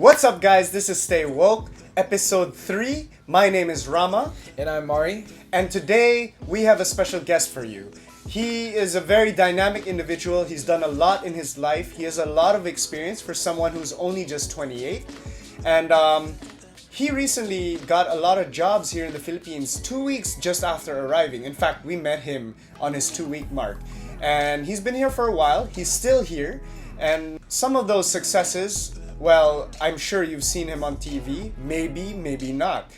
What's up, guys? This is Stay Woke, episode 3. My name is Rama, And I'm Mari. and today we have a special guest for you. He is a very dynamic individual. He's done a lot in his life. He has a lot of experience for someone who's only just 28. And he recently got a lot of jobs here in the Philippines 2 weeks just after arriving. In fact, we met him on his 2-week mark. And he's been here for a while. He's still here. And some of those successes, well, I'm sure you've seen him on TV. Maybe, maybe not.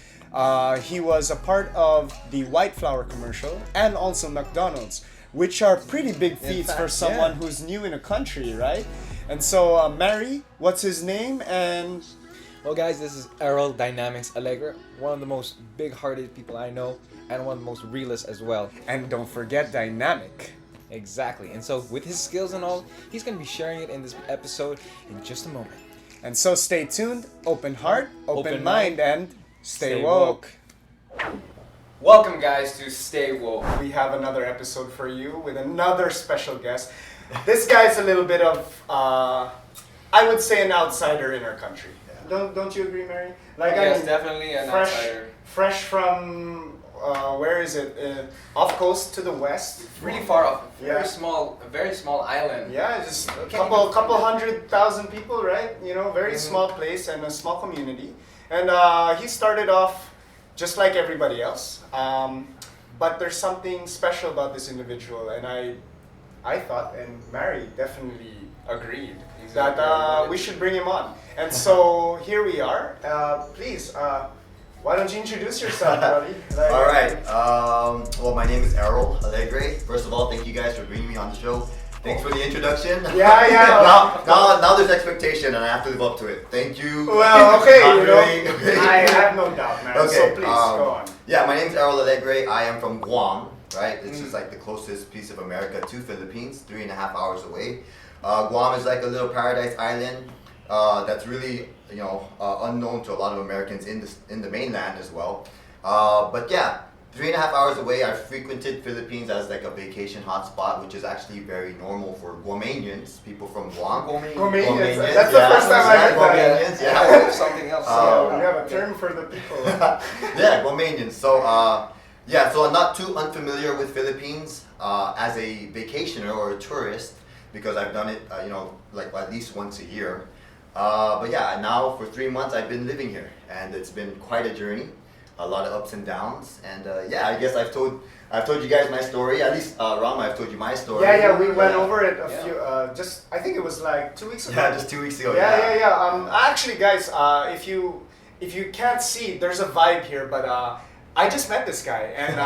He was a part of the White Flour commercial and also McDonald's, which are pretty big feats for someone who's new in a country, right? And so, Mary, what's his name? And Well, guys, this is Errol Alegre, one of the most big-hearted people I know, and one of the most realist as well. don't forget dynamic. Exactly. And so, with his skills and all, he's going to be sharing it in this episode in just a moment. And so stay tuned, open heart, open mind, and stay Stay woke. Welcome, guys, to Stay Woke. We have another episode for you with another special guest. This guy's a little bit of, I would say, an outsider in our country. Don't you agree, Mary? Like, Yes, definitely an outsider. Fresh from where is it? Off coast to the west. Really far off. Yeah. A very small island. Yeah, just a couple 100,000 people, right? You know, very small place and a small community. And he started off just like everybody else. But there's something special about this individual, and I thought, and Mary definitely agreed, that we should bring him on. And so here we are. Please, why don't you introduce yourself, buddy? All right. Well, my name is Errol Alegre. First of all, thank you guys for bringing me on the show. Thanks for the introduction. Yeah. now there's expectation, and I have to live up to it. Thank you. Well, okay, Not you know, really. Okay. I have no doubt, man. Okay, So please, go on. Yeah, my name is Errol Alegre. I am from Guam, right? It's just like the closest piece of America to Philippines, 3.5 hours away. Guam is like a little paradise island that's really, unknown to a lot of Americans in the mainland as well. But yeah, 3.5 hours away, I frequented Philippines as like a vacation hotspot, which is actually very normal for Guamanians, people from Guam. Guamanians. That's the first time I heard that. Guamanians, I yeah. hope something else. Yeah, we have a term for the people. Yeah, Guamanians. So, so I'm not too unfamiliar with Philippines as a vacationer or a tourist because I've done it, like at least once a year. But yeah, now for 3 months I've been living here, and it's been quite a journey, a lot of ups and downs. And I guess I've told you guys my story. At least Rama, I've told you my story. Yeah, we went over it a few. I think it was like 2 weeks ago. Yeah, just 2 weeks ago. Yeah. Actually, guys, if you can't see, there's a vibe here, but I just met this guy, and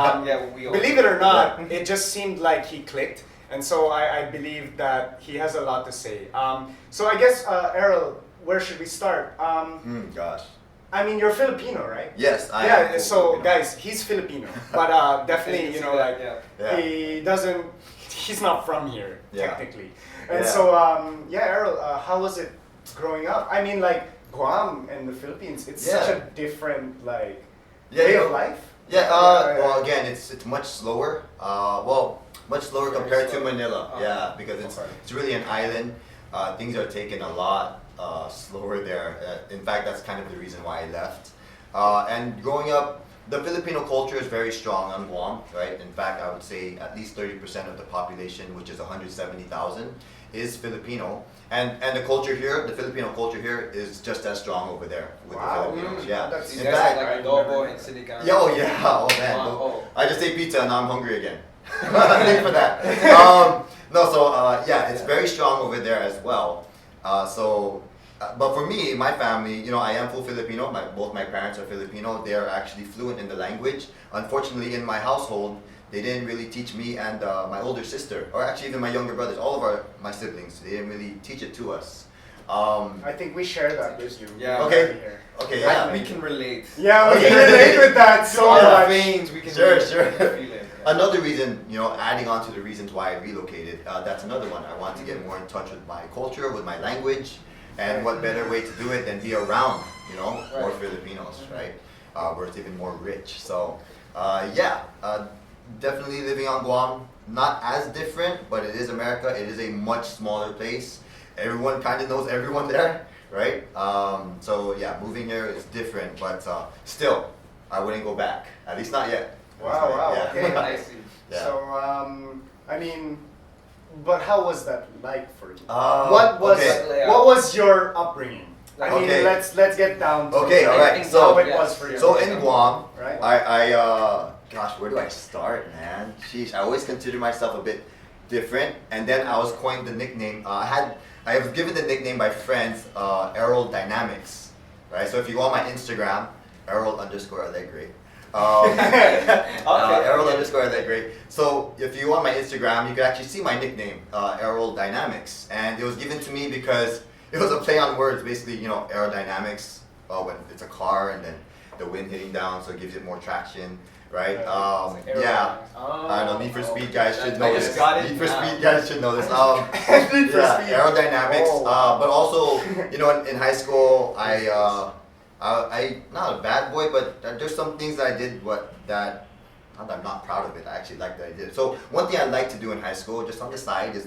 believe it or not, it just seemed like he clicked. And so I believe that he has a lot to say. So I guess, Errol, where should we start? Gosh. I mean, you're Filipino, right? Yes, I am. Yeah, so Filipino. guys, he's Filipino. But definitely, he's not from here, technically. And so, Errol, how was it growing up? I mean, like, Guam and the Philippines, it's such a different, like, way of life. Well, again, it's much slower. Much slower compared to Manila. Because it's really an island. Things are taken a lot slower there. In fact, that's kind of the reason why I left. And growing up, the Filipino culture is very strong on Guam, right? In fact, I would say at least 30% of the population, which is 170,000, is Filipino. And the culture here, the Filipino culture here, is just as strong over there with the Filipinos. Yeah. You guys have like adobo and silican. Oh man. I just ate pizza and now I'm hungry again. Thanks for that. It's very strong over there as well. But for me, my family, I am full Filipino. Both my parents are Filipino. They are actually fluent in the language. Unfortunately, in my household, they didn't really teach me and my older sister, or actually even my younger brothers, all of my siblings, they didn't really teach it to us. I think we share that with you. Yeah. Okay. Yeah. We can relate. Yeah, we can relate with that so much. Veins, we can Sure. feel it. Another reason, adding on to the reasons why I relocated, that's another one. I want to get more in touch with my culture, with my language, and what better way to do it than be around, more Filipinos, right? Where it's even more rich. So, definitely living on Guam, not as different, but it is America. It is a much smaller place. Everyone kind of knows everyone there, right? So yeah, moving here is different, but still, I wouldn't go back. At least not yet. Wow, wow, Yeah. okay. I see. Yeah. So, I mean, but how was that like for you? Okay. What was your upbringing? I mean, Okay. let's get down to Okay, all right. how So, it was for you. so in Guam, Right. gosh, where do I start, man? Sheesh, I always consider myself a bit different, and then I was coined the nickname. I was given the nickname by friends, Errol Dynamics, right? So if you go on my Instagram, Errol_Alegre. Errol_Alegre. So if you go on my Instagram, you can actually see my nickname, Errol Dynamics, and it was given to me because it was a play on words. Basically, aerodynamics, when it's a car and then the wind hitting down, so it gives it more traction, right? Yeah. I know Need for Speed guys should know I this. just got it Need for now. Speed guys should know this. Need for Speed. Aerodynamics. Oh. But also, in high school, I not a bad boy, but there's some things that I did that I'm not proud of it. I actually like that I did. So one thing I like to do in high school, just on the side, is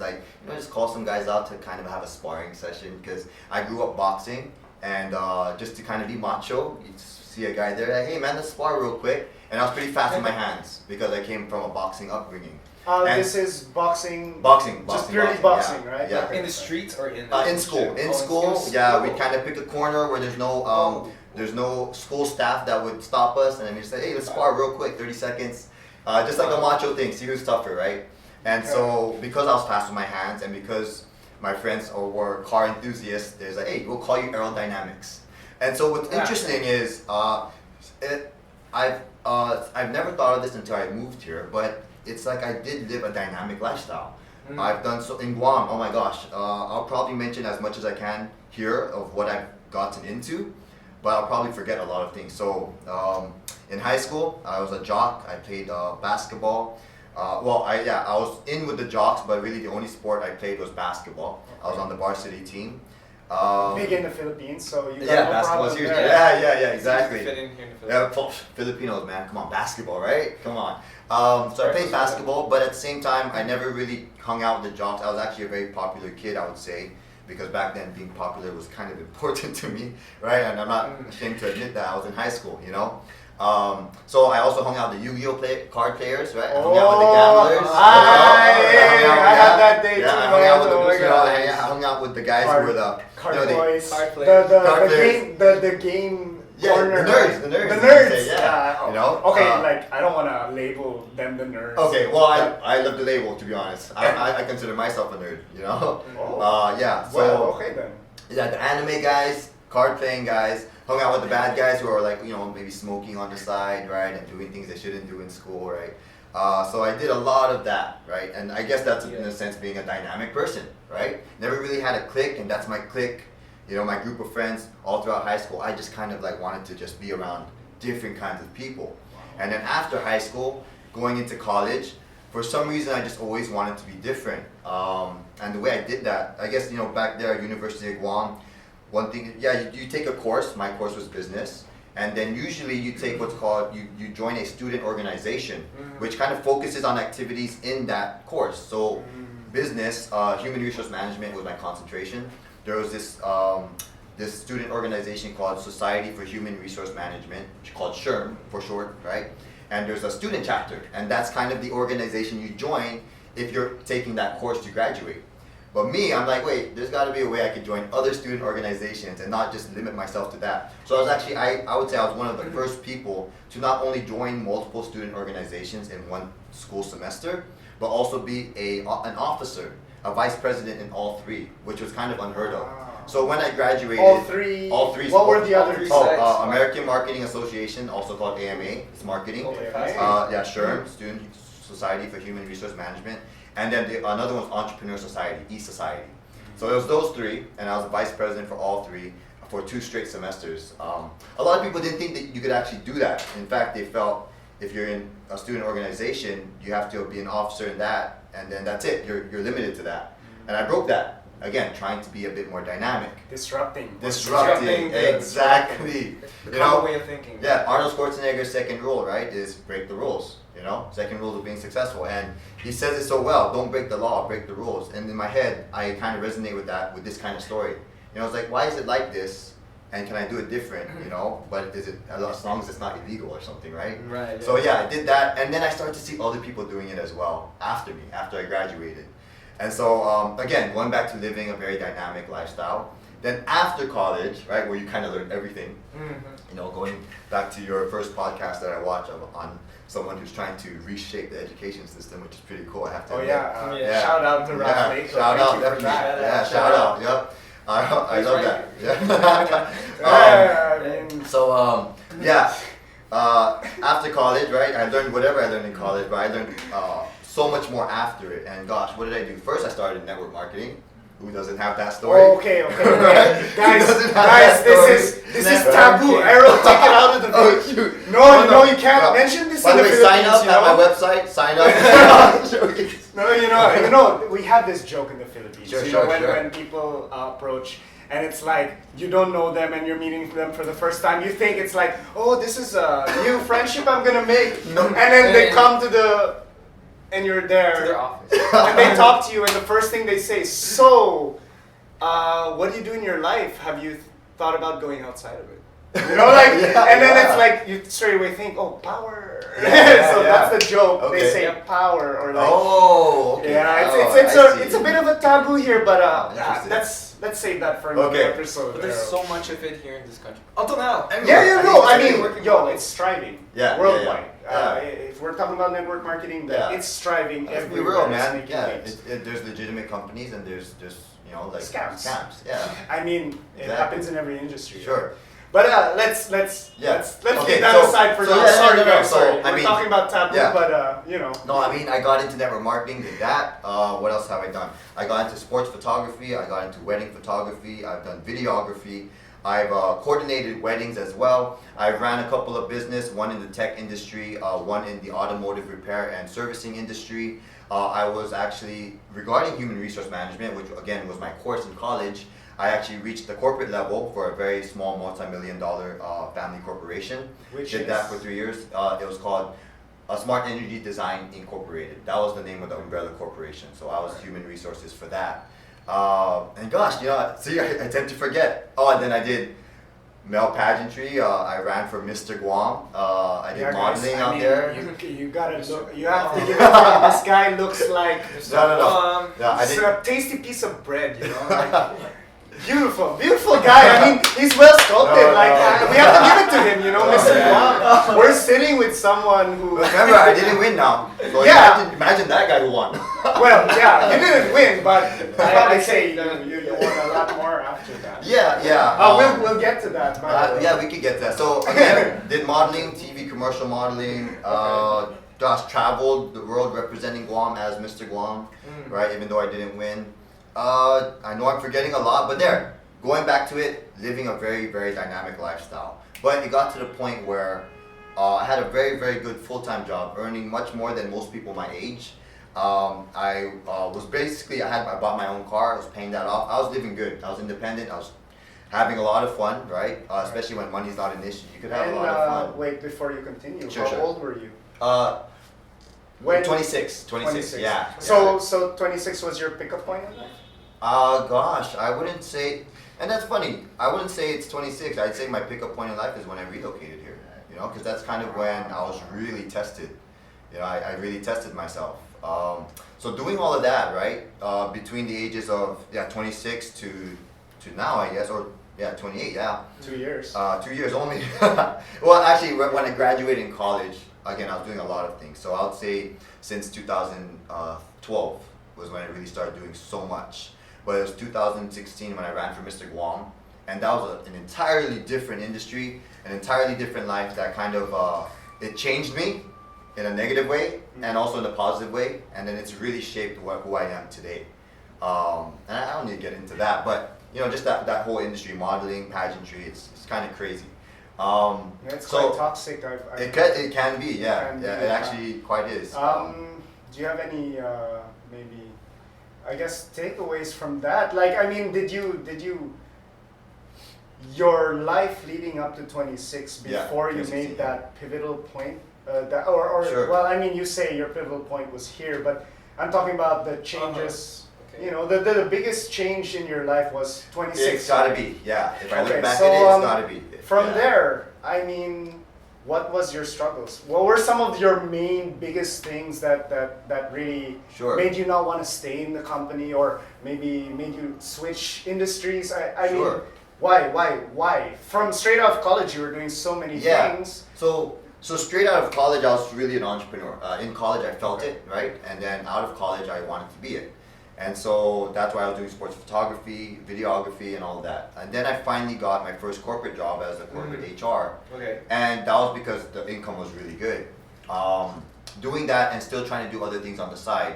just call some guys out to kind of have a sparring session, because I grew up boxing, and just to kind of be macho, you see a guy there, like, hey man, let's spar real quick. And I was pretty fast with my hands because I came from a boxing upbringing. And This is boxing. boxing, Just purely boxing, yeah, right? Yeah. Okay. In the streets or in the In school, gym? Oh, yeah, we kind of pick a corner where there's no school staff that would stop us, and then we just say, hey, let's spar real quick, 30 seconds, just like a macho thing, see who's tougher, right? And so because I was fast with my hands, and because my friends were car enthusiasts, there's like, hey, we'll call you Aerodynamics. And so what's interesting is, I've never thought of this until I moved here, but it's like I did live a dynamic lifestyle. I've done so in Guam. Oh my gosh, I'll probably mention as much as I can here of what I've gotten into, but I'll probably forget a lot of things. So in high school, I was a jock. I played basketball. I was in with the jocks, but really the only sport I played was basketball. I was on the varsity team. Big in the Philippines, so you got Yeah, no basketball's problem huge. there. Yeah, exactly. Fit in here in the Yeah, Philippines. Filipinos, man, come on, basketball, right? Come on. So I played basketball, but at the same time, I never really hung out with the jocks. I was actually a very popular kid, I would say, because back then being popular was kind of important to me, right? And I'm not ashamed to admit that. I was in high school, So I also hung out with the Yu-Gi-Oh card players, right? I hung out with the gamblers. I had that day too. I hung out with Oh my gosh. I hung out with the guys who were the Card they- boys, card players. Card players. the game Yeah, corner, the nerds, right? the nerds, the you nerds. could say, yeah. Okay, Uh, like I don't want to label them the nerds. Okay, well, I love the label, to be honest. I consider myself a nerd, Oh. Yeah, so, Well, okay then. yeah, the anime guys, card playing guys, hung out with the bad guys who are like, maybe smoking on the side, right, and doing things they shouldn't do in school, right? So I did a lot of that, right? And I guess that's, in a sense, being a dynamic person, right? Never really had a clique, and that's my clique. My group of friends all throughout high school, I just kind of wanted to just be around different kinds of people. And then after high school, going into college, for some reason I just always wanted to be different. And the way I did that, I guess, back there at University of Guam, one thing, you take a course, my course was business, and then usually you take what's called, you join a student organization, which kind of focuses on activities in that course. So business, human resource management was my concentration. There was this student organization called Society for Human Resource Management, called SHRM for short, right? And there's a student chapter, and that's kind of the organization you join if you're taking that course to graduate. But me, I'm like, wait, there's got to be a way I could join other student organizations and not just limit myself to that. So I was actually, I would say I was one of the first people to not only join multiple student organizations in one school semester, but also be an officer, a vice president in all three, which was kind of unheard of. So when I graduated, All three. What were the other three two? sides? American Marketing Association, also called AMA, it's marketing. Okay. SHRM, Student Society for Human Resource Management, and then another one's Entrepreneurial Society, E-Society. So it was those three, and I was vice president for all three for 2 straight semesters. A lot of people didn't think that you could actually do that. In fact, they felt if you're in a student organization, you have to be an officer in that, and then that's it. You're limited to that. And I broke that. Again, trying to be a bit more dynamic. Disrupting, exactly. The common way of thinking. Yeah, Arnold Schwarzenegger's second rule, right, is break the rules. Second rule of being successful, and he says it so well. Don't break the law, break the rules. And in my head, I kind of resonate with that, with this kind of story. You know, it's like, why is it like this? And can I do it different? You know, but is it as long as it's not illegal or something, right? Right. So yeah, I did that, and then I started to see other people doing it as well after me, after I graduated. And so again, going back to living a very dynamic lifestyle. Then after college, right, where you kind of learn everything. You know, going back to your first podcast that I watched on someone who's trying to reshape the education system, which is pretty cool. I have to. Oh admit. yeah, shout out to Ralph Lake. Shout out, Thank you for definitely. that. Yeah, shout out. Yep. I love that. Yeah. So after college, right? I learned whatever I learned in college, but I learned so much more after it. And gosh, what did I do? First, I started in network marketing. Who doesn't have that story? Oh, okay. Right? Guys, this is Never. taboo. Errol, take it out of the Oh, video. shoot. No, you can't mention this By in the the way, Philippines. sign up you at know? my website. Sign up. No, you know, we have this joke in the Philippines. Sure, you sure, know, when, sure. when people approach and it's like you don't know them and you're meeting them for the first time, you think it's like, oh, this is a new friendship I'm gonna make, No. and then they come to and you're there, To their office. and they talk to you, and the first thing they say, so, what do you do in your life? Have you thought about going outside of it? You know, like, and then it's like you straight away think, oh, power. So that's the joke. Okay. They say power or like. Oh, okay. Yeah, Oh, it's a bit of a taboo here, but Interesting. let's save that for another Okay. episode. But there's so much of it here in this country. Until now. I mean, working it's striving. Yeah, worldwide. yeah. If we're talking about network marketing, then Yeah. it's striving Let's be everywhere. real, It's man. making Yeah, waves. there's legitimate companies and there's like Scams. Yeah, I mean, it Exactly. happens in every industry. sure. But let's Yeah. keep Okay, that so- aside for so now. yeah, Sorry, no, no, guys. so, Sorry. I We're mean, talking about taboo, yeah. but No, I mean, I got into network marketing, did that. What else have I done? I got into sports photography. I got into wedding photography. I've done videography. I've coordinated weddings as well. I've ran a couple of business, one in the tech industry, one in the automotive repair and servicing industry. I was actually, regarding human resource management, which again was my course in college, I actually reached the corporate level for a very small multi-million-dollar family corporation. Which Did is? that for 3 years. It was called Smart Energy Design Incorporated. That was the name of the umbrella corporation. So I was human resources for that. And gosh, see, I tend to forget. Oh, and then I did male pageantry. I ran for Mr. Guam. I did modeling out there. You gotta look. You have to give it to me. This guy looks like No. Yeah, I it's did. a tasty piece of bread. You know, like, beautiful guy. I mean, he's well sculpted. We have to give it to him. You know, Mr. Guam. We're sitting with someone who. Remember, I didn't win now. So Yeah. imagine that guy who won. Well, yeah, you didn't win, but I say you won a lot more after that. Yeah. We'll get to that. by the way. Yeah, we could get that. So again, did modeling, TV commercial modeling. Traveled the world representing Guam as Mr. Guam, right? Even though I didn't win. I know I'm forgetting a lot, but going back to it, living a very, very dynamic lifestyle. But it got to the point where I had a very, very good full-time job, earning much more than most people my age. I bought my own car. I was paying that off. I was living good. I was independent. I was having a lot of fun, right? Especially when money's not an issue. You could have a lot of fun. Wait, before you continue, Sure, how sure. old were you? When 26, yeah. So 26 was your pickup point in life? Gosh, I wouldn't say, and that's funny. I wouldn't say it's 26. I'd say my pickup point in life is when I relocated here. Because that's kind of when I was really tested. I really tested myself. So doing all of that, right, between the ages of 26 to now, I guess, or 28, 2 years. 2 years only. Well, actually, when I graduated in college, again, I was doing a lot of things. So I would say since 2012 was when I really started doing so much. But it was 2016 when I ran for Mr. Guam, and that was an entirely different industry, an entirely different life that kind of, it changed me in a negative way and also in a positive way, and then it's really shaped who I am today. And I don't need to get into that, but just that whole industry, modeling, pageantry, it's kind of crazy. It's so quite toxic. it can be, can be, it actually quite is. Do you have any maybe, I guess, takeaways from that? Like, I mean, did you your life leading up to 26 before you 2016, made that pivotal point? Sure. Well, I mean, you say your pivotal point was here, but I'm talking about the changes. Okay. You know, the biggest change in your life was 26. It's gotta be, yeah. If I Okay, look back so, at it, it's gotta be. From Yeah. there, I mean, what was your struggles? What were some of your main biggest things that really Sure. made you not want to stay in the company, or maybe made you switch industries? I Sure. mean, why? From straight out of college, you were doing so many Yeah. things. So straight out of college, I was really an entrepreneur. In college, I felt it, right? And then out of college, I wanted to be it. And so that's why I was doing sports photography, videography, and all of that. And then I finally got my first corporate job as a corporate HR. Okay. And that was because the income was really good. Doing that and still trying to do other things on the side.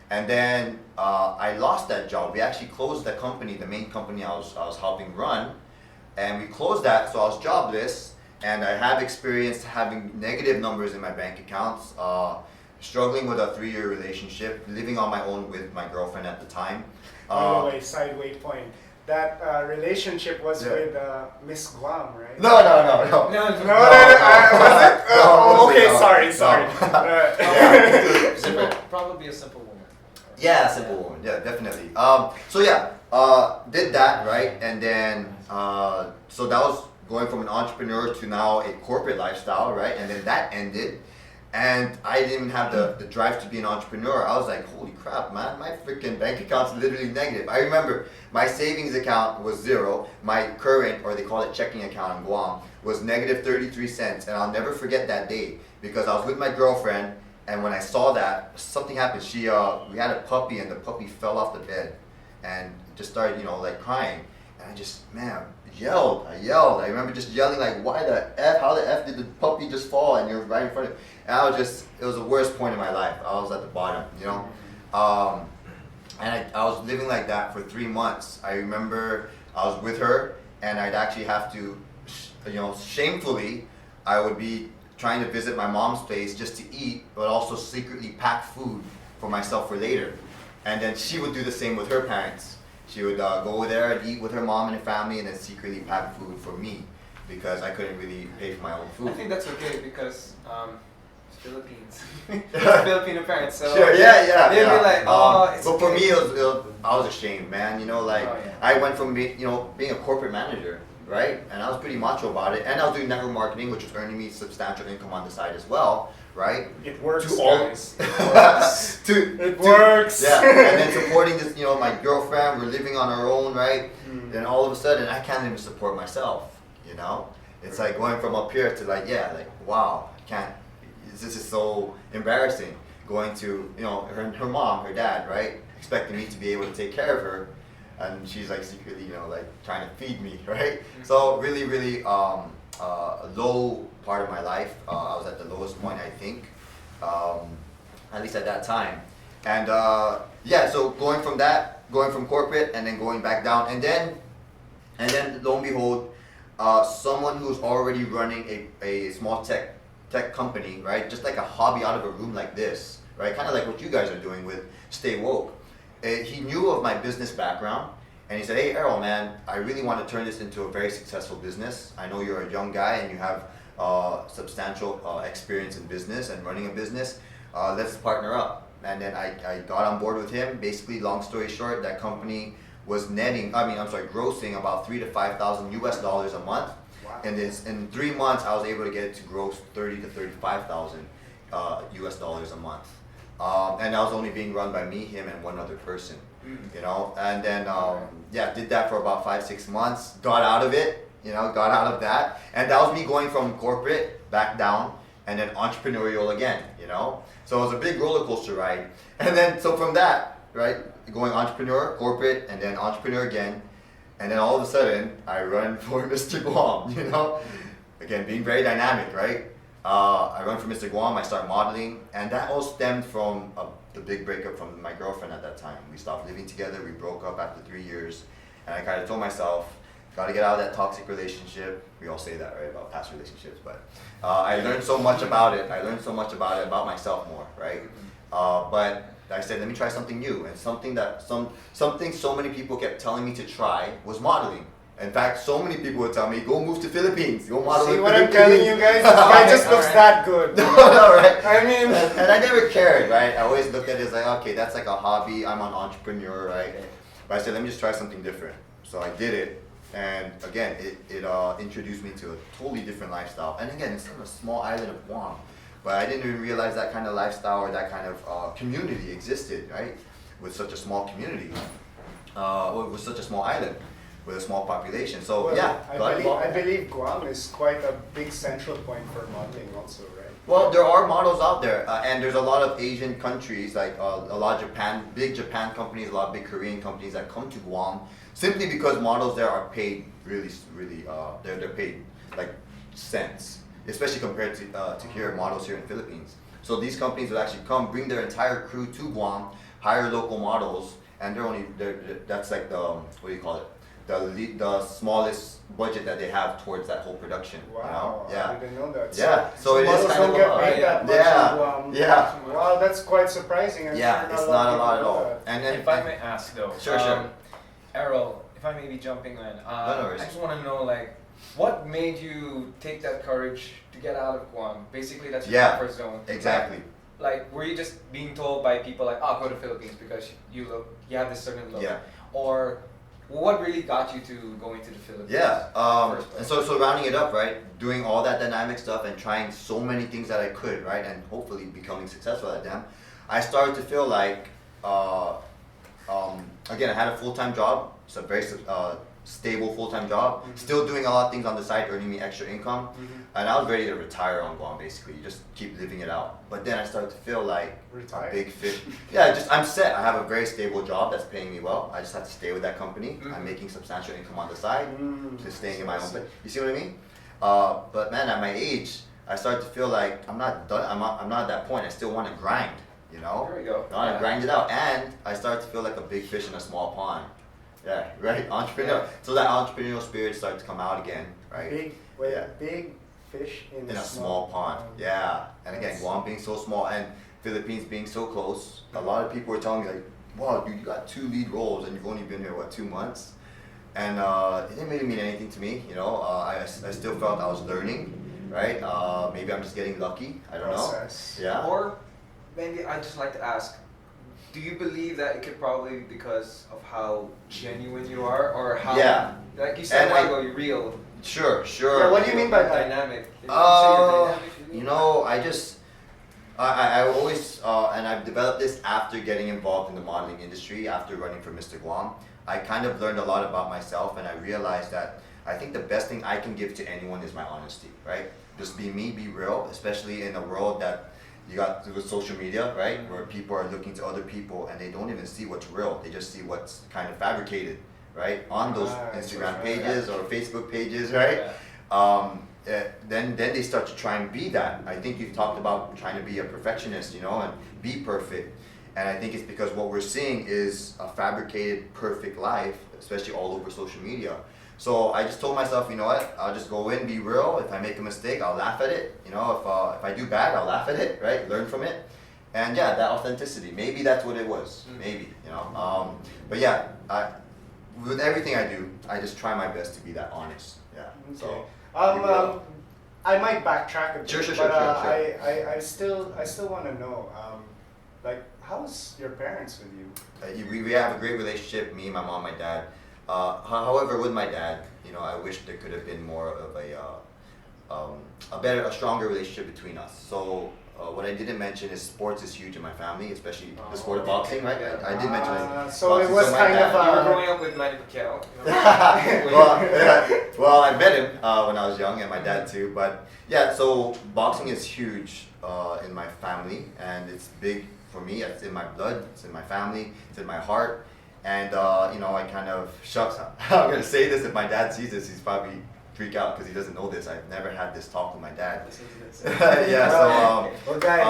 And then I lost that job. We actually closed the company, the main company I was helping run. And we closed that, so I was jobless. And I have experienced having negative numbers in my bank accounts, struggling with a 3-year relationship, living on my own with my girlfriend at the time. By the way, sideway point. That relationship was Yeah. with Miss Guam, right? No. No, Was it? No, Okay, no, sorry. Probably a simple woman. Yeah, simple woman. Yeah, definitely. Did that, right? And then so that was going from an entrepreneur to now a corporate lifestyle, right? And then that ended, and I didn't even have the drive to be an entrepreneur. I was like, holy crap, man, my freaking bank account's literally negative. I remember my savings account was 0. My current, or they call it checking account in Guam, was negative 33 cents. And I'll never forget that day, because I was with my girlfriend, and when I saw that, something happened. We had a puppy, and the puppy fell off the bed and just started, crying. And I just, yelled. I remember just yelling, like, why the F? How the F did the puppy just fall and you're right in front of me? And it was the worst point in my life. I was at the bottom, And I was living like that for 3 months. I remember I was with her, and I'd actually have to, shamefully, I would be trying to visit my mom's place just to eat, but also secretly pack food for myself for later. And then she would do the same with her parents. She would go there and eat with her mom and her family, and then secretly pack food for me, because I couldn't really pay for my own food. I think that's okay because it's Philippines. It's Filipino parents, so Sure, they'd yeah. be like, oh, it's but okay. for me, I was ashamed, man. I went from being a corporate manager, right? And I was pretty macho about it, and I was doing network marketing, which was earning me substantial income on the side as well, right? It works, To all- guys. It works. Yeah, and then supporting this, my girlfriend. We're living on our own, right? Then all of a sudden, I can't even support myself. It's like going from up here to wow, I can't. This is so embarrassing. Going to her mom, her dad, right? Expecting me to be able to take care of her, and she's like secretly, trying to feed me, right? So really, really a low part of my life. I was at the lowest point, I think, at least at that time. And so going from corporate and then going back down, and then lo and behold, someone who's already running a small tech company, right? Just like a hobby out of a room like this, right? Kind of like what you guys are doing with Stay Woke. He knew of my business background, and he said, hey, Errol, man, I really want to turn this into a very successful business. I know you're a young guy and you have substantial experience in business and running a business. Let's partner up. And then I got on board with him. Basically, long story short, that company was grossing about $3,000 to $5,000 US a month. Wow. And in 3 months, I was able to get it to gross $30,000 to $35,000 US a month. And that was only being run by me, him, and one other person. And then did that for about 5-6 months. Got out of it, got out of that, and that was me going from corporate back down, and then entrepreneurial again. So it was a big roller coaster ride. And then so from that, right, going entrepreneur, corporate, and then entrepreneur again, and then all of a sudden I run for Mr. Guam. Again, being very dynamic, right? I run for Mr. Guam, I start modeling, and that all stemmed from the big breakup from my girlfriend at that time. We stopped living together, we broke up after 3 years, and I kind of told myself, gotta get out of that toxic relationship. We all say that, right, about past relationships, but I learned so much about it. About myself more, right? But I said, let me try something new, and something so many people kept telling me to try was modeling. In fact, so many people would tell me, go move to Philippines, go model See in what I'm Philippines. telling you guys? This guy just looks that good. No, right? I mean, And I never cared, right? I always looked at it as like, okay, that's like a hobby. I'm an entrepreneur, right? But I said, let me just try something different. So I did it, and again, it introduced me to a totally different lifestyle. And again, it's on a small island of Guam, but I didn't even realize that kind of lifestyle or that kind of community existed, right? With such a small community, with such a small island, with a small population. So well, yeah, I believe Guam is quite a big central point for modeling, also, right? Well, there are models out there, and there's a lot of Asian countries, like a lot of big Japan companies, a lot of big Korean companies that come to Guam simply because models there are paid really, they're paid like cents, especially compared to here models here in the Philippines. So these companies will actually come, bring their entire crew to Guam, hire local models, and that's like the what do you call it? The smallest budget that they have towards that whole production. Wow, You know? Yeah. I didn't know that. Yeah, so it is models kind of don't get a lot. paid that much Yeah, in Guam. yeah. Wow, that's quite surprising. I'm Yeah, sure it's a not a of lot at people all. do that. And then If I may ask though, Sure. Errol, if I may be jumping in, No I worries. just want to know like, what made you take that courage to get out of Guam? Basically, that's your Yeah, comfort zone. exactly. Like, were you just being told by people like, oh, go to Philippines because you have this certain look, Yeah. or what really got you to going to the Philippines? Yeah, First and place? so rounding it up, right? Doing all that dynamic stuff and trying so many things that I could, right? And hopefully becoming successful at them. I started to feel like, again, I had a full-time job. It's a very stable full-time job. Mhm. Still doing a lot of things on the side, earning me extra income. Mhm. And I was ready to retire on Guam, basically. Just keep living it out. But then I started to feel like Retire? a big fish. Yeah, I'm set. I have a very stable job that's paying me well. I just have to stay with that company. Mhm. I'm making substantial income on the side, just staying in my own So- place. You see what I mean? But man, at my age, I started to feel like I'm not done. I'm not at that point. I still want to grind. You know? There we go. I want to Yeah. grind it out, and I started to feel like a big fish in a small pond. Yeah, right. Entrepreneurial. So that entrepreneurial spirit started to come out again, right? Big fish in In a small pond. Yeah. And again, That's- Guam being so small and Philippines being so close, a lot of people were telling me like, wow, dude, you got 2 lead roles and you've only been here, what, 2 months? And it didn't really mean anything to me, you know. I still felt I was learning, right? Maybe I'm just getting lucky. I don't know. Process. Yeah. Or maybe I'd just like to ask, do you believe that it could probably be because of how genuine you are, or how, Yeah. like you said And a while I- ago, you're real, Sure. Yeah, what do you mean by that? dynamic? Did you say you're dynamic? You know, I always, and I've developed this after getting involved in the modeling industry, after running for Mr. Guam. I kind of learned a lot about myself, and I realized that I think the best thing I can give to anyone is my honesty, right? Just be me, be real, especially in a world that you got with social media, right? Where people are looking to other people and they don't even see what's real. They just see what's kind of fabricated, right? On those Right, Instagram right. pages or Facebook pages, right? Then they start to try and be that. I think you've talked about trying to be a perfectionist, you know, and be perfect. And I think it's because what we're seeing is a fabricated perfect life, especially all over social media. So I just told myself, you know what, I'll just go in, be real. If I make a mistake, I'll laugh at it. You know, if I do bad, I'll laugh at it, right? Learn from it. And yeah, that authenticity, maybe that's what it was, maybe, you know. But yeah, with everything I do, I just try my best to be that honest. Yeah. Okay. So. be real. I might backtrack a bit, Sure. but I still want to know, like, how's your parents with you? We have a great relationship, me, my mom, my dad. However, with my dad, you know, I wish there could have been more of a stronger relationship between us. So what I didn't mention is sports is huge in my family, especially the sport of boxing, right? I did mention it. So it Boxing. was my kind dad- of You were a. growing up with Manny Pacquiao. well, I met him when I was young, and my dad too. But yeah, so boxing is huge in my family, and it's big for me. It's in my blood. It's in my family. It's in my heart. And you know, I kind of shucks. I'm gonna say this. If my dad sees this, he's probably freak out because he doesn't know this. I've never had this talk with my dad. Yeah. So Okay.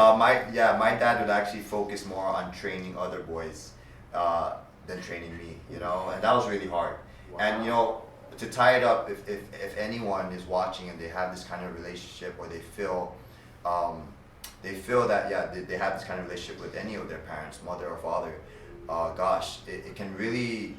my dad would actually focus more on training other boys than training me. You know, and that was really hard. And you know, to tie it up, if anyone is watching and they have this kind of relationship, or they feel that they have this kind of relationship with any of their parents, mother or father, gosh, it can really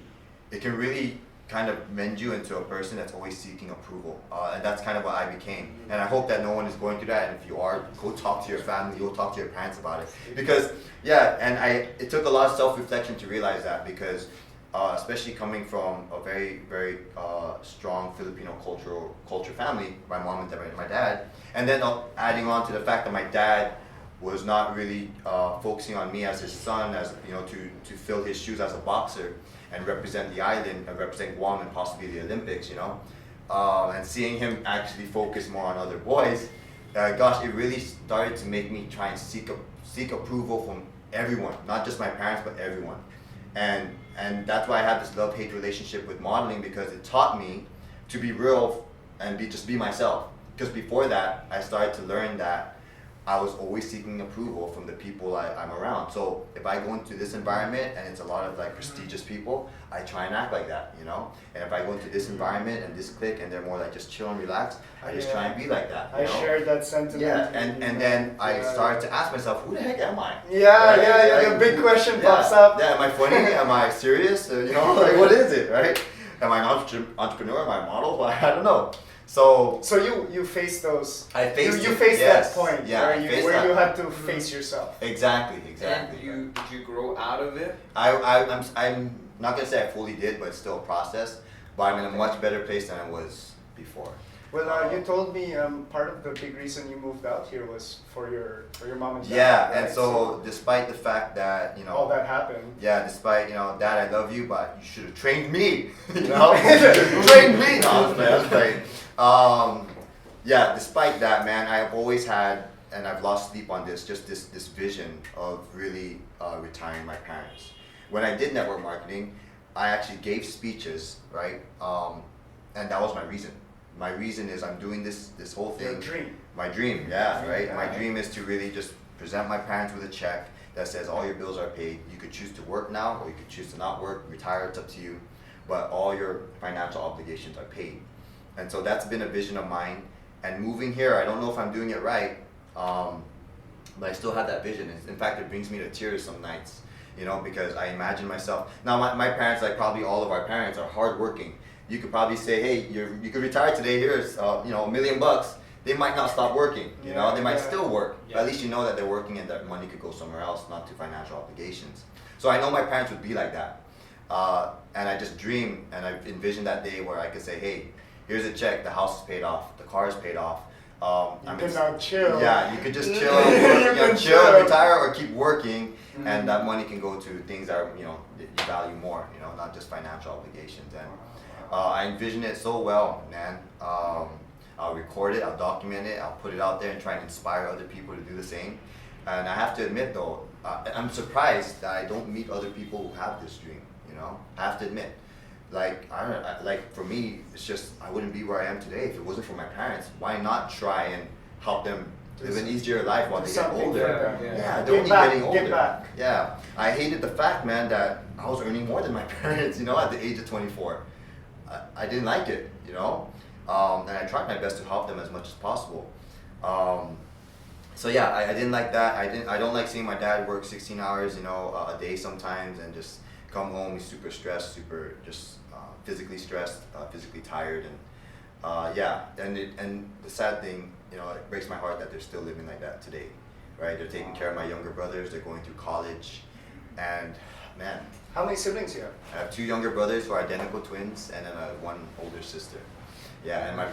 kind of mend you into a person that's always seeking approval, and that's kind of what I became. And I hope that no one is going through that. And if you are, go talk to your family, go talk to your parents about it. Because it took a lot of self-reflection to realize that, because especially coming from a very, very strong Filipino culture family, my mom and my dad, and then adding on to the fact that my dad was not really focusing on me as his son, as to fill his shoes as a boxer and represent the island and represent Guam and possibly the Olympics, and seeing him actually focus more on other boys, gosh, it really started to make me try and seek approval from everyone, not just my parents, but everyone. And that's why I had this love-hate relationship with modeling, because it taught me to be real and just be myself. Because before that, I started to learn that I was always seeking approval from the people I'm around. So if I go into this environment and it's a lot of like prestigious people, I try and act like that, And if I go into this environment and this clique and they're more like just chill and relax, I just try and be like that. I shared that sentiment. Yeah, and then I started to ask myself, who the heck am I? Yeah, the big question pops up. Yeah, am I funny? Am I serious? Like what is it, right? Am I an entrepreneur? Am I a model? Well, I don't know. So you faced those. I faced you it, faced yes. that point Yeah, where you had to face yourself. Exactly. And did you grow out of it? I'm not gonna say I fully did, but it's still a process. But I'm in a much better place than I was before. Well, you told me part of the big reason you moved out here was for your mom and dad. Yeah, right? and so despite the fact that all that happened. Yeah, despite Dad, I love you, but you should have trained me. Trained me. No, I was playing. Yeah, despite that, man, I've always had, and I've lost sleep on this vision of really retiring my parents. When I did network marketing, I actually gave speeches, right? And that was my reason. My reason is I'm doing this whole thing. Your dream. My dream, yeah, right? Yeah. My dream is to really just present my parents with a check that says all your bills are paid. You could choose to work now, or you could choose to not work, retire, it's up to you. But all your financial obligations are paid. And so that's been a vision of mine. And moving here, I don't know if I'm doing it right, but I still have that vision. In fact, it brings me to tears some nights, because I imagine myself. Now, my parents, like probably all of our parents, are hardworking. You could probably say, hey, you could retire today, here's $1 million. They might not stop working, they might still work. Yeah. But at least you know that they're working and that money could go somewhere else, not to financial obligations. So I know my parents would be like that. And I just dream and I envision that day where I could say, hey, here's a check, the house is paid off, the car is paid off. You can now chill. Yeah, you could just chill, chill, retire, or keep working, and that money can go to things that you value more, not just financial obligations. And I envision it so well, man. I'll record it, I'll document it, I'll put it out there and try and inspire other people to do the same. And I have to admit though, I'm surprised that I don't meet other people who have this dream. I have to admit. Like for me, it's just I wouldn't be where I am today if it wasn't for my parents. Why not try and help them live an easier life while they get older? Yeah, they're only getting older. Give back. Yeah, I hated the fact, man, that I was earning more than my parents. At the age of 24, I didn't like it. And I tried my best to help them as much as possible. So yeah, I didn't like that. I don't like seeing my dad work 16 hours, a day sometimes, and just come home, he's super stressed, super just physically stressed, physically tired, and and the sad thing, it breaks my heart that they're still living like that today, right? They're taking care of my younger brothers, they're going through college, and man. How many siblings do you have? I have 2 younger brothers who are identical twins, and then 1 older sister. Yeah, and my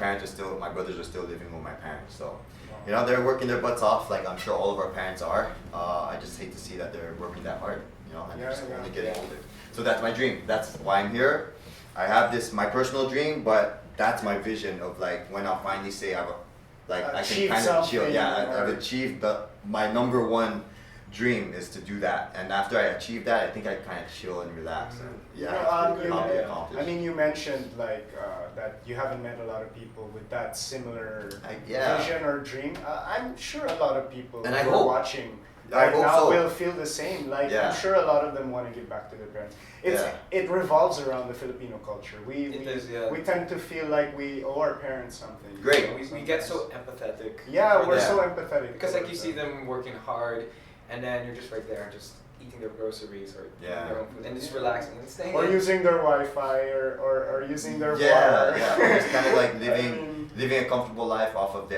brothers are still living with my parents, so. They're working their butts off, like I'm sure all of our parents are. I just hate to see that they're working that hard, and they're just only getting older. So that's my dream. That's why I'm here. I have my personal dream, but that's my vision of like when I'll finally say I can kind of chill. Yeah, I've achieved my number 1 dream is to do that, and after I achieve that, I think I kind of chill and relax. And, I'll be accomplished. I mean, you mentioned that you haven't met a lot of people with that similar vision or dream. I'm sure a lot of people who are watching right now will feel the same. I'm sure a lot of them want to give back to their parents. It revolves around the Filipino culture. We tend to feel like we owe our parents something. Great. We get so empathetic. Yeah, we're so empathetic. Because you see them working hard, and then you're just right there, just eating their groceries or Yeah. eating their own food and just relaxing and staying. Or in. using their Wi-Fi or using their Yeah, bar. yeah. It's kind of like I living mean, living a comfortable life off of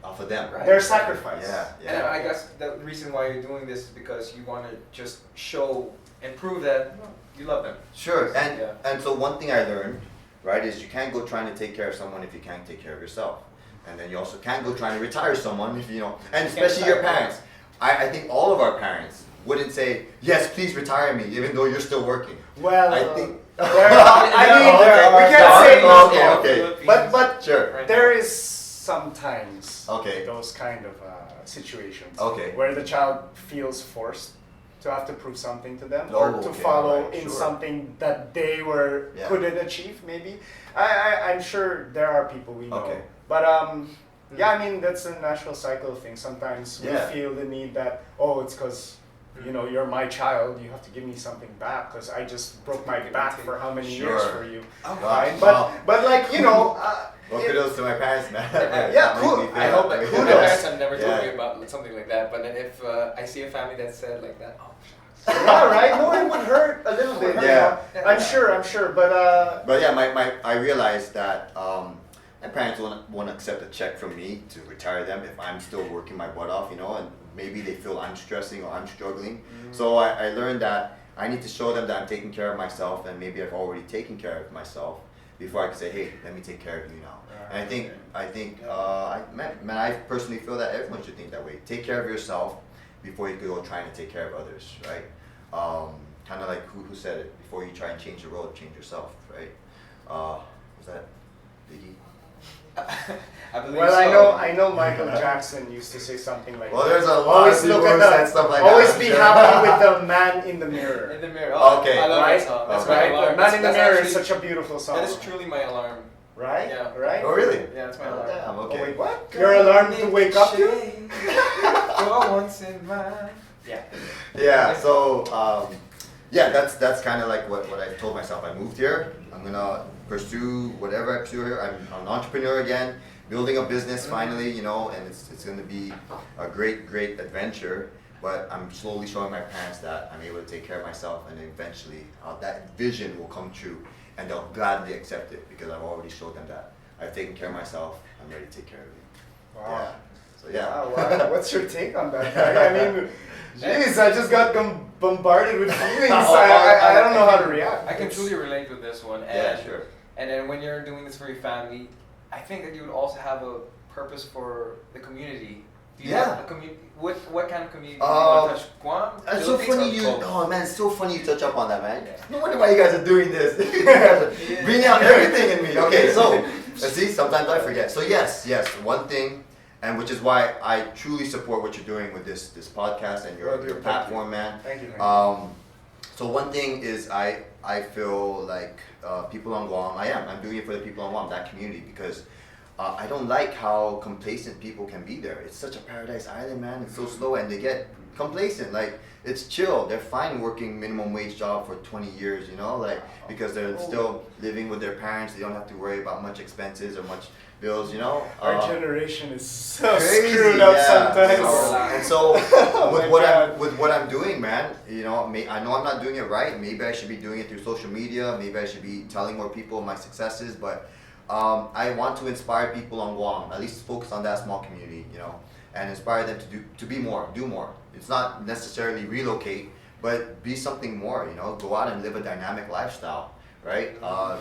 off of them. Right. their sacrifice. Yeah, And yeah. I guess the reason why you're doing this is because you want to just show and prove that you love them. Sure. And Yeah. and so one thing I learned, right, is you can't go trying to take care of someone if you can't take care of yourself. And then you also can't go trying to retire someone if you know, and especially your retire. parents. I think all of our parents wouldn't say, yes, please retire me, even though you're still working. Well, I think. I mean, there we are can't say some okay, in okay. Philippines But Sure. right there now. is sometimes Okay. those kind of situations Okay. where the child feels forced to have to prove something to them Oh, or to okay, follow alright, in sure. something that they were Yeah. couldn't achieve. Maybe I'm sure there are people we know, Okay. but yeah, I mean that's a natural cycle thing. Sometimes we Yeah. feel the need that it's because. You know, you're my child. You have to give me something back because I just broke my back for how many years Sure. for you, Oh, right? wow. But like Well, kudos to my parents, man. Yeah, That makes cool. me feel I hope that. that- My kudos. parents have never told Yeah. me about something like that, but then if I see a family that's said like that, oh, yeah, right. No, it would hurt a little bit. you Yeah. know. I'm sure. But yeah, I realized that my parents won't accept a check from me to retire them if I'm still working my butt off, you know, and maybe they feel I'm stressing or I'm struggling. So I learned that I need to show them that I'm taking care of myself, and maybe I've already taken care of myself before I can say, hey, let me take care of you now. And I think, I personally feel that everyone should think that way. Take care of yourself before you go trying to take care of others, right? Kind of like who said it? Before you try and change the world, change yourself, right? Was that Biggie? I believe well, so. I know Michael Jackson used to say something like, Well, there's a lot always of people look who at said the, stuff like always that. be I'm sure. happy with the man in the mirror. In the mirror. Oh, Okay. I love Right? that song. That's Okay. my Right? alarm. The man in the That's mirror is actually- such a beautiful song. That is truly my alarm. Right? Yeah. Right? Oh, really? Yeah, it's my Oh, alarm. damn, okay. Oh wait, what? Your alarm to wake up to? For once in my yeah. Yeah, so that's kind of like what I told myself. I moved here. I'm gonna pursue whatever I pursue here. I'm an entrepreneur again, building a business finally, you know, and it's gonna be a great adventure. But I'm slowly showing my parents that I'm able to take care of myself, and eventually that vision will come true, and they'll gladly accept it because I've already showed them that I've taken care of myself. I'm ready to take care of you. Wow. Yeah. So yeah. Wow. What's your take on that, guy? I mean, jeez, I just got bombarded with feelings. I don't know how to react. I can It's- truly relate with this one. And, Yeah, sure. And then when you're doing this for your family, I think that you would also have a purpose for the community. Do you Yeah. have a community? What kind of community do you want to touch? Guam? It's so Philippines, funny or both? oh man, it's so funny you touch up on that, man. Yeah. No wonder why you guys are doing this. You guys are bringing out everything in me. Okay, so see, sometimes I forget. So yes, one thing, and which is why I truly support what you're doing with this podcast and Well, dude, your thank platform, man. Thank you. So one thing is I feel like people on Guam, I'm doing it for the people on Guam, that community, because I don't like how complacent people can be there. It's such a paradise island, man. It's so slow, and they get complacent. Like, it's chill. They're fine working minimum wage job for 20 years, you know, like, because they're still living with their parents. They don't have to worry about much expenses or much bills, you know. Our generation is so Crazy, screwed up yeah. sometimes. And so my God. with what I'm doing, man, you know, I know I'm not doing it right. Maybe I should be doing it through social media. Maybe I should be telling more people my successes. But I want to inspire people on Guam, at least focus on that small community, you know, and inspire them to be more, do more. It's not necessarily relocate, but be something more, you know, go out and live a dynamic lifestyle, right?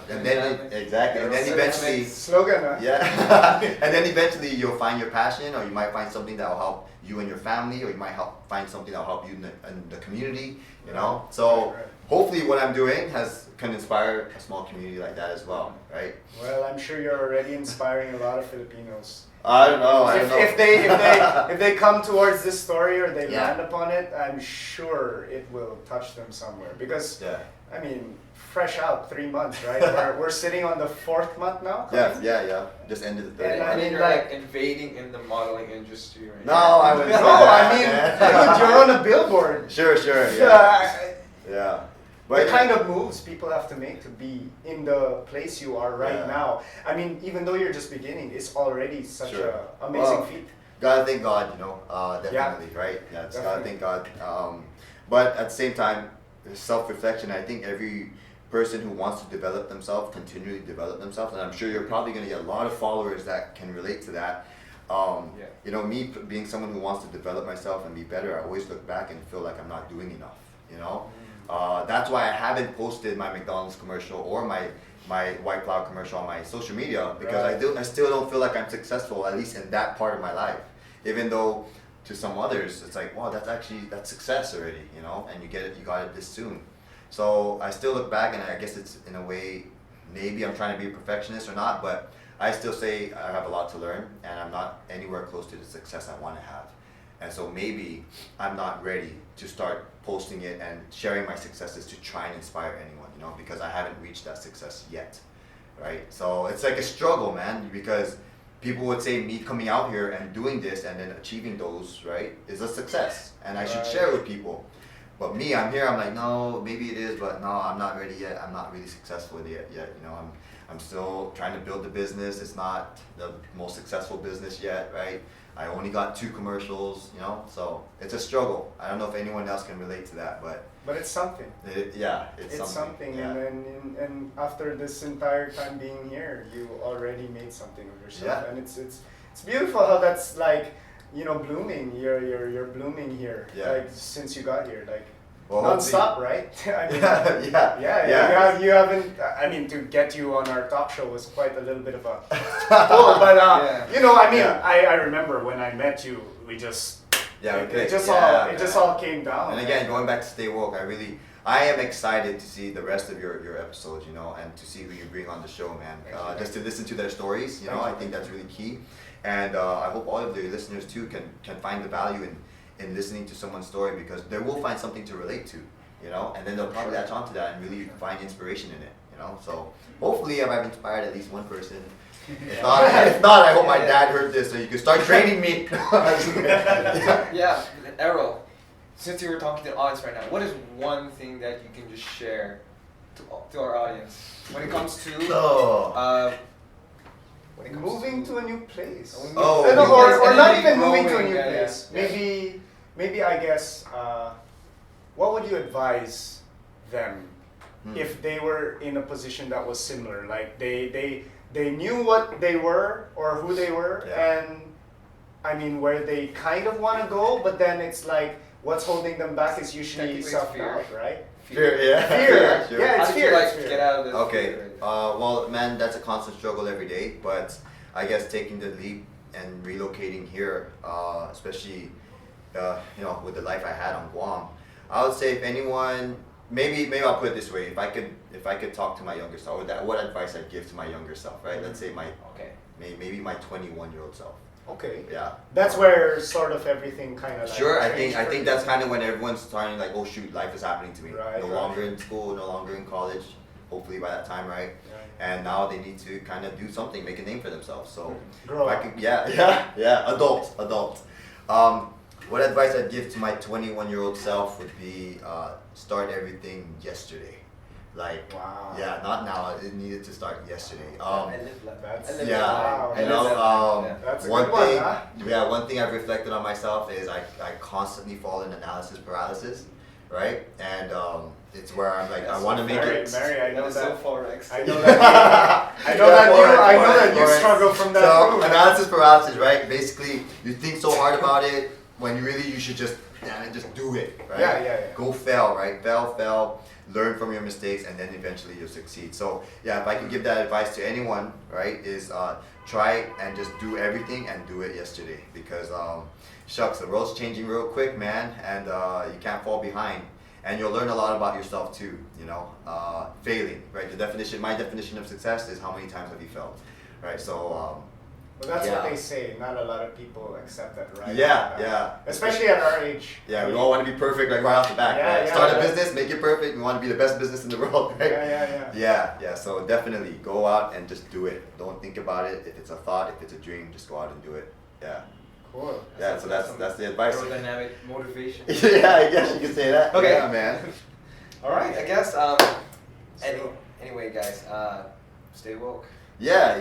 And then exactly, and then eventually. Slogan, huh? Yeah, and then eventually you'll find your passion, or you might find something that will help you and your family, or you might find something that will help you in the community, you know. So Right. hopefully, what I'm doing can inspire a small community like that as well, right? Well, I'm sure you're already inspiring a lot of Filipinos. I don't know. If they come towards this story or they Yeah. land upon it, I'm sure it will touch them somewhere. Because Yeah. I mean, fresh out 3 months, right? we're sitting on the 4th month now. Yeah. Just ended the third And one. I I mean, mean, you're like- like invading in the modeling industry right No, now. I wouldn't. say No, I that, mean, man. dude, you're on a billboard. Sure. Yeah. The But kind of moves people have to make to be in the place you are right Yeah. now. I mean, even though you're just beginning, it's already such Sure. a amazing Well, feat. gotta thank God, you know, definitely, right? Yeah, it's gotta thank God. But at the same time, self-reflection. I think every person who wants to develop themselves, continually develop themselves, and I'm sure you're probably gonna get a lot of followers that can relate to that. You know, me being someone who wants to develop myself and be better, I always look back and feel like I'm not doing enough. You know, that's why I haven't posted my McDonald's commercial or my White Flower commercial on my social media, because I still don't feel like I'm successful, at least in that part of my life. Even though to some others it's like, wow, that's success already, you know, and you got it this soon. So I still look back, and I guess it's in a way, maybe I'm trying to be a perfectionist or not, but I still say I have a lot to learn, and I'm not anywhere close to the success I want to have. And so maybe I'm not ready to start posting it and sharing my successes to try and inspire anyone, you know, because I haven't reached that success yet, right? So it's like a struggle, man, because people would say me coming out here and doing this and then achieving those, right, is a success, and I should share it with people. But me, I'm here, I'm like, no, maybe it is, but no, I'm not ready yet. I'm not really successful yet, you know. I'm still trying to build the business. It's not the most successful business yet, right? I only got 2 commercials, you know, so it's a struggle. I don't know if anyone else can relate to that, but it's something. It's something. Yeah. And after this entire time being here, you already made something of yourself, and it's beautiful how that's like, you know, blooming. You're blooming here, like since you got here, like. Well, non-stop, right? I mean, You haven't. I mean, to get you on our talk show was quite a little bit of a pull, but you know, I mean, I remember when I met you, we just it just all came down. And again, going back to Stay Woke, I am excited to see the rest of your episodes, you know, and to see who you bring on the show, man. Just to listen to their stories, you know, I think that's really key, and I hope all of the listeners too can find the value in listening to someone's story, because they will find something to relate to, you know, and then they'll probably latch onto that and really find inspiration in it, you know. So hopefully I've inspired at least one person. If not, I hope my dad heard this so you can start training me. Errol, since you were talking to the audience right now, what is one thing that you can just share to our audience when it comes to moving to a new place? Or not even moving to a new place. Maybe I guess, what would you advise them if they were in a position that was similar? Like they knew what they were or who they were, and I mean where they kind of want to go, but then it's like what's holding them back is usually self-doubt, right? Fear. It's fear. Get out of this. Okay. Well, man, that's a constant struggle every day. But I guess taking the leap and relocating here, especially, you know, with the life I had on Guam, I would say if anyone, maybe I'll put it this way: if I could talk to my younger self, what advice I'd give to my younger self, right? Let's say maybe my 21-year-old self. Okay. Yeah. That's where sort of everything kind of. Sure, I think that's kind of when everyone's starting like, oh shoot, life is happening to me. Right. No longer in school, no longer in college. Hopefully by that time, right? And now they need to kind of do something, make a name for themselves. So, grow up. Adult. What advice I'd give to my 21-year-old self would be start everything yesterday. Like, not now. It needed to start yesterday. That's a good one, huh? One thing I've reflected on myself is I constantly fall in analysis paralysis, right? And it's where I'm like, I want to make it. Mary, I know that. So forex. I know that. I know that you struggle from that. So analysis paralysis, right? Basically, you think so hard about it when you should just do it, right? Yeah. Go fail, right? Fail. Learn from your mistakes, and then eventually you'll succeed. So if I can give that advice to anyone, right, is try and just do everything and do it yesterday, because shucks, the world's changing real quick, man, and you can't fall behind, and you'll learn a lot about yourself too, you know. Failing, right? My definition of success is how many times have you failed, right? So well, that's what they say. Not a lot of people accept that, right? Yeah. Especially at our age. Yeah, we all want to be perfect, like right off the bat. Right? Start a business, make it perfect. We want to be the best business in the world, right? Yeah. So definitely go out and just do it. Don't think about it. If it's a thought, if it's a dream, just go out and do it. Yeah. Cool. Yeah. So that's the advice. Aerodynamic motivation. Yeah, I guess you could say that. Okay. Yeah, man. All right. I guess. Anyway, guys, stay woke. Yeah.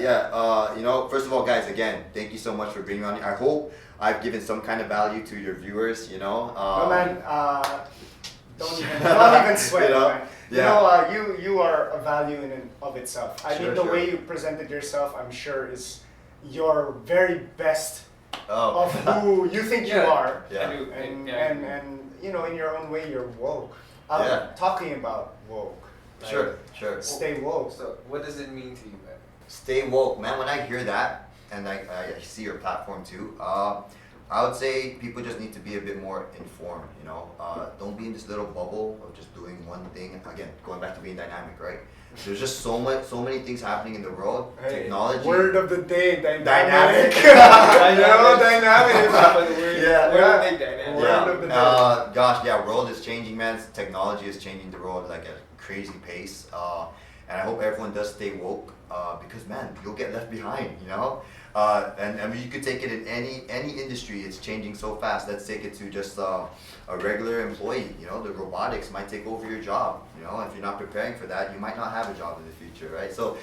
You know, first of all, guys, again, thank you so much for being on here. I hope I've given some kind of value to your viewers, you know. No, man, don't even sweat, You know? man. Yeah. You know, you are a value in and of itself. I Sure, mean, the sure. way you presented yourself, I'm sure, is your very best Oh. of who you think you Yeah. are. Yeah. I do. And you know, in your own way, you're woke. Yeah. Talking about woke. like, Sure, sure. Stay woke. So what does it mean to you, man? Stay woke, man. When I hear that, and I see your platform too, I would say people just need to be a bit more informed. You know, don't be in this little bubble of just doing one thing. Again, going back to being dynamic, right? There's just so many things happening in the world. Hey, Technology. Word of the day, Dynamic. dynamic. Dynamic. Yeah. We're the big dynamic. Word of the day. Gosh, yeah, world is changing, man. Technology is changing the world like at a crazy pace. And I hope everyone does stay woke, because man, you'll get left behind, you know. And I mean, you could take it in any industry. It's changing so fast. Let's take it to just a regular employee. You know, the robotics might take over your job. You know, if you're not preparing for that, you might not have a job in the future, right? So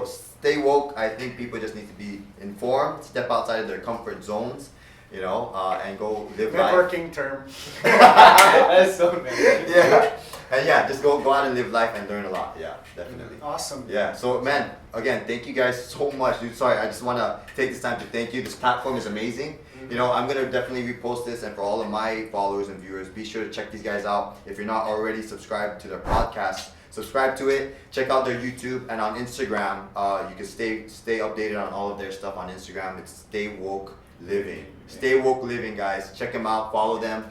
stay woke. I think people just need to be informed, step outside of their comfort zones, you know, and go live life. Networking term. That's so nice. Yeah, and yeah, just go out and live life and learn a lot. Yeah, definitely. Awesome. Yeah, so man, again, thank you guys so much, dude. Sorry, I just want to take this time to thank you. This platform is amazing. You know, I'm going to definitely repost this, and for all of my followers and viewers, be sure to check these guys out. If you're not already subscribed to their podcast, subscribe to it. Check out their YouTube, and on Instagram, you can stay updated on all of their stuff on Instagram. It's Stay Woke Living. Stay Woke Living, guys. Check them out, follow them.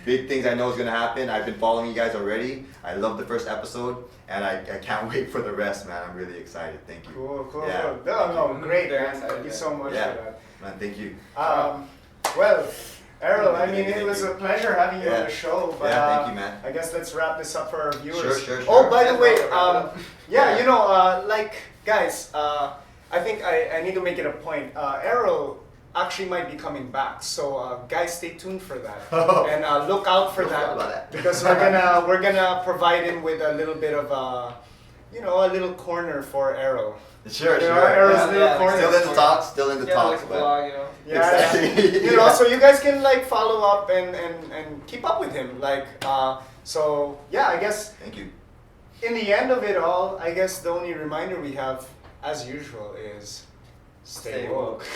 Big things I know is gonna happen. I've been following you guys already. I love the first episode, and I can't wait for the rest, man. I'm really excited. Thank you. Cool. Yeah. No, great, Very man. excited, Thank you yeah. so much Yeah. for that. Man, thank you. Well, Errol, I mean, it was a pleasure having you on Yeah. the show. But, Yeah, thank you, man. I guess let's wrap this up for our viewers. Sure. Oh, by the Let's way, wrap it up. yeah, you know, like, guys, I think I need to make it a point. Errol actually might be coming back, so guys, stay tuned for that and look out for Don't that, forget about that. because we're gonna provide him with a little bit of a, you know, a little corner for Errol. Sure. You know, Errol's Yeah, little yeah, corner. Still in the talks. Still in the Yeah, talks, like a but blog, you know. Yeah, Exactly. you know, Yeah. so you guys can like follow up and keep up with him, like, so yeah, I guess thank you. in the end of it all, I guess the only reminder we have, as usual, is stay woke.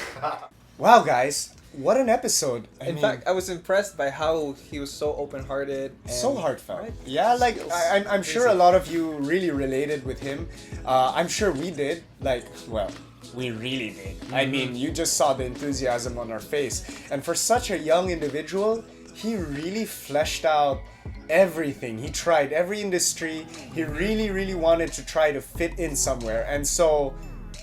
Wow, guys, what an episode! In fact, I was impressed by how he was so open-hearted. And so heartfelt. Right? Yeah, like Skills. I'm sure a lot of you really related with him. I'm sure we did. Like, well, we really did. I mean, you just saw the enthusiasm on our face. And for such a young individual, he really fleshed out everything. He tried every industry. He really wanted to try to fit in somewhere. And so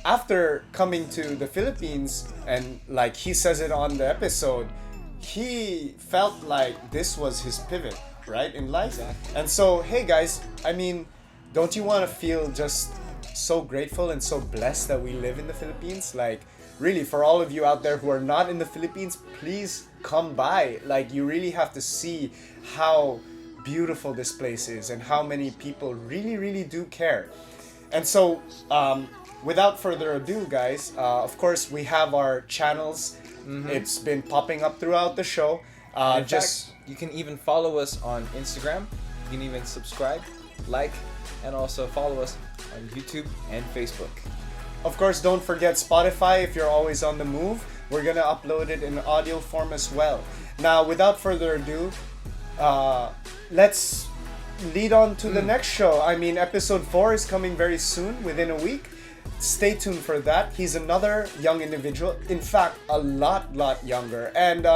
after coming to the Philippines, and like he says it on the episode, he felt like this was his pivot, right, in life. Exactly. And so, hey guys, I mean, don't you want to feel just so grateful and so blessed that we live in the Philippines? Like, really, for all of you out there who are not in the Philippines, please come by. Like, you really have to see how beautiful this place is and how many people really do care. And so, without further ado, guys, of course, we have our channels. It's been popping up throughout the show. In fact, you can even follow us on Instagram. You can even subscribe, like, and also follow us on YouTube and Facebook. Of course, don't forget Spotify if you're always on the move. We're gonna upload it in audio form as well. Now, without further ado, let's lead on to the next show. I mean, episode 4 is coming very soon, within a week. Stay tuned for that. He's another young individual. In fact, a lot younger. And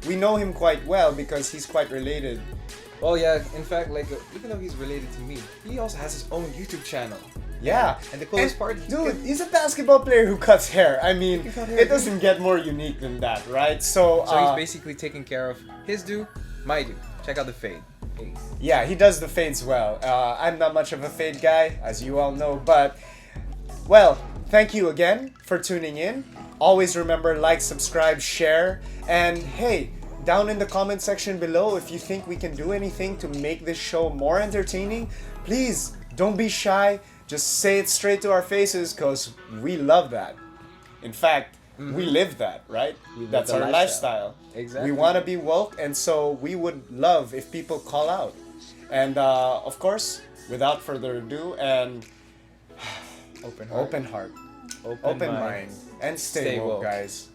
we know him quite well because he's quite related. Well, yeah, in fact, like, even though he's related to me, he also has his own YouTube channel. Yeah. And the coolest part, dude, he's a basketball player who cuts hair. I mean, He cut hair, it doesn't get more unique than that, right? So he's basically taking care of his do, my do. Check out the fade. Hey. yeah, he does the fades well. I'm not much of a fade guy, as you all know, but well, thank you again for tuning in. Always remember, like, subscribe, share, and hey, down in the comment section below, if you think we can do anything to make this show more entertaining, please don't be shy. Just say it straight to our faces, because we love that. In fact, We live that, right? We live That's the our lifestyle. lifestyle. Exactly. We want to be woke, and so we would love if people call out. And of course, without further ado, and Open heart. open heart, Open open mind. mind, and Stay stay woke, woke. guys.